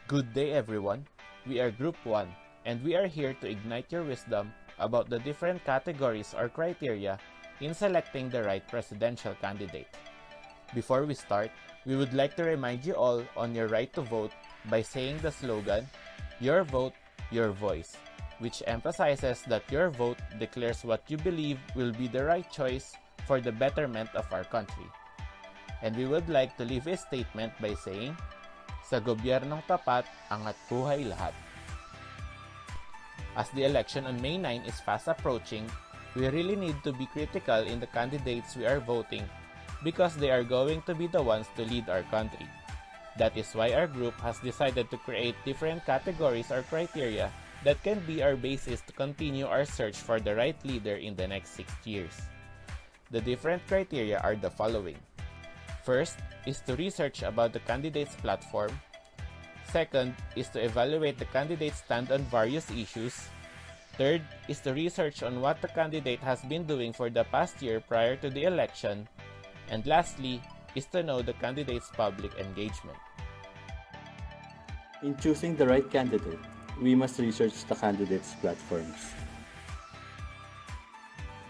Good day everyone, we are Group 1 and we are here to ignite your wisdom about the different categories or criteria in selecting the right presidential candidate. Before we start, we would like to remind you all on your right to vote by saying the slogan, "Your vote, your voice," which emphasizes that your vote declares what you believe will be the right choice for the betterment of our country. And we would like to leave a statement by saying, "Sa gobyernong tapat, angat buhay lahat." As the election on May 9 is fast approaching, we really need to be critical in the candidates we are voting because they are going to be the ones to lead our country. That is why our group has decided to create different categories or criteria that can be our basis to continue our search for the right leader in the next 6 years. The different criteria are the following. First is to research about the candidate's platform. Second is to evaluate the candidate's stand on various issues. Third is to research on what the candidate has been doing for the past year prior to the election. And lastly is to know the candidate's public engagement. In choosing the right candidate, we must research the candidate's platforms.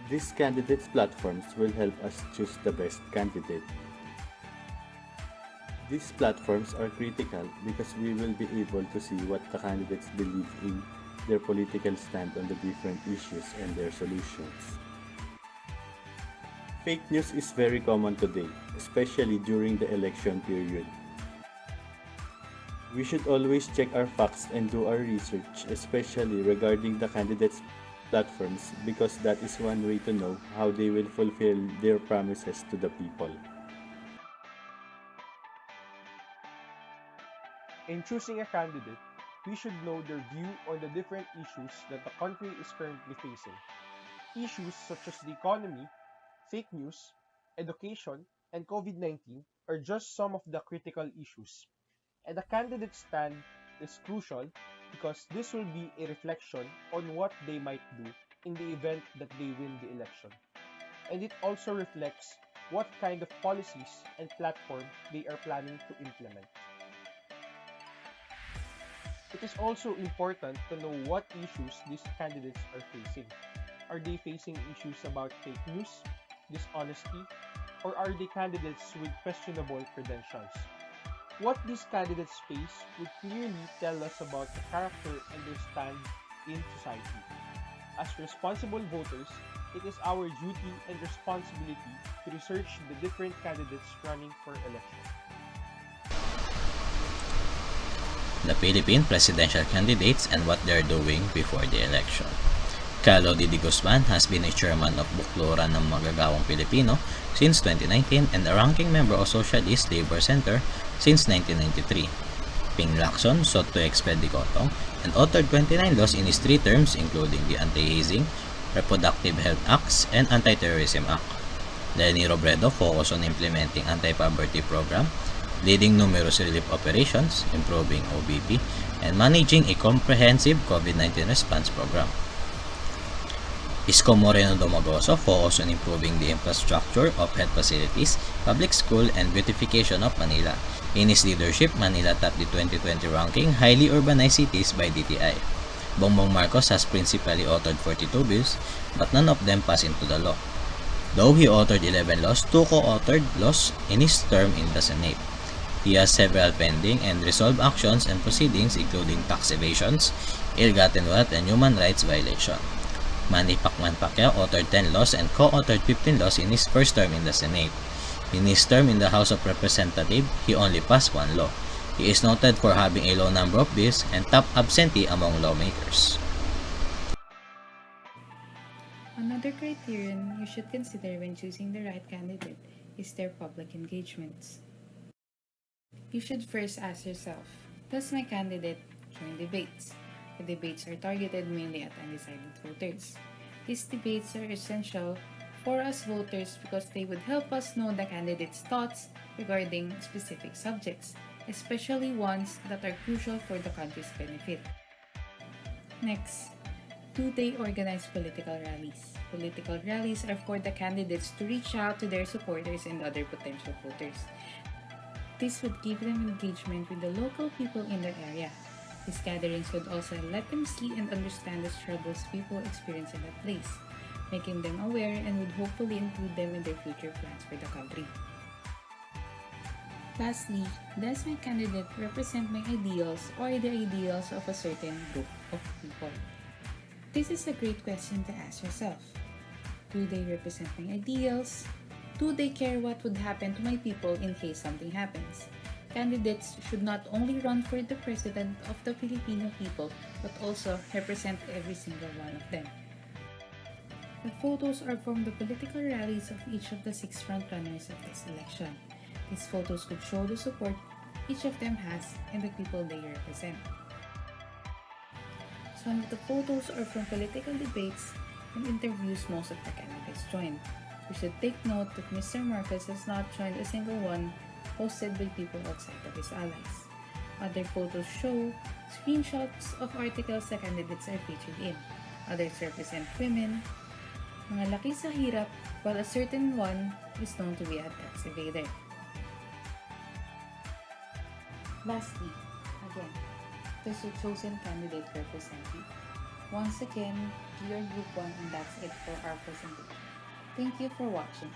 These candidates' platforms will help us choose the best candidate. These platforms are critical because we will be able to see what the candidates believe in, their political stand on the different issues, and their solutions. Fake news is very common today, especially during the election period. We should always check our facts and do our research, especially regarding the candidates' platforms, because that is one way to know how they will fulfill their promises to the people. In choosing a candidate, we should know their view on the different issues that the country is currently facing. Issues such as the economy, fake news, education, and COVID-19 are just some of the critical issues. And the candidate's stand is crucial because this will be a reflection on what they might do in the event that they win the election. And it also reflects what kind of policies and platform they are planning to implement. It is also important to know what issues these candidates are facing. Are they facing issues about fake news, dishonesty, or are they candidates with questionable credentials? What these candidates face would clearly tell us about the character and their stand in society. As responsible voters, it is our duty and responsibility to research the different candidates running for election. The Philippine presidential candidates and what they're doing before the election. Carlo D. Guzman has been a chairman of Bukluran ng Magagawang Pilipino since 2019 and a ranking member of Socialist Labor Center since 1993. Ping Lacson sought to expel the Cotong and authored 29 laws in his 3 terms including the Anti-Hazing, Reproductive Health Acts, and Anti-Terrorism Act. Lenny Robredo focused on implementing anti-poverty program, leading numerous relief operations, improving OBP, and managing a comprehensive COVID-19 response program. Isko Moreno Domagoso focused on improving the infrastructure of health facilities, public school, and beautification of Manila. In his leadership, Manila topped the 2020 ranking Highly Urbanized Cities by DTI. Bongbong Marcos has principally authored 42 bills, but none of them passed into the law. Though he authored 11 laws, 2 co-authored laws in his term in the Senate. He has several pending and resolved actions and proceedings including tax evasions, ill-gotten wealth, and human rights violation. Manny Pacman Pacquiao authored 10 laws and co-authored 15 laws in his first term in the Senate. In his term in the House of Representatives, he only passed 1 law. He is noted for having a low number of bills and top absentee among lawmakers. Another criterion you should consider when choosing the right candidate is their public engagements. You should first ask yourself, does my candidate join debates? The debates are targeted mainly at undecided voters. These debates are essential for us voters because they would help us know the candidate's thoughts regarding specific subjects, especially ones that are crucial for the country's benefit. Next, do they organize political rallies? Political rallies are for the candidates to reach out to their supporters and other potential voters. This would give them engagement with the local people in their area. These gatherings would also let them see and understand the struggles people experience in that place, making them aware and would hopefully include them in their future plans for the country. Lastly, does my candidate represent my ideals or the ideals of a certain group of people? This is a great question to ask yourself. Do they represent my ideals? Do they care what would happen to my people in case something happens? Candidates should not only run for the president of the Filipino people, but also represent every single one of them. The photos are from the political rallies of each of the 6 frontrunners of this election. These photos could show the support each of them has and the people they represent. Some of the photos are from political debates and interviews most of the candidates joined. We should take note that Mr. Marcos has not joined a single one posted by people outside of his allies. Other photos show screenshots of articles the candidates are featured in. Others represent women, mga laki sa hirap, while a certain one is known to be a tax evader. Lastly, again, does your chosen candidate represent you? Once again, we are Group 1 and that's it for our presentation. Thank you for watching.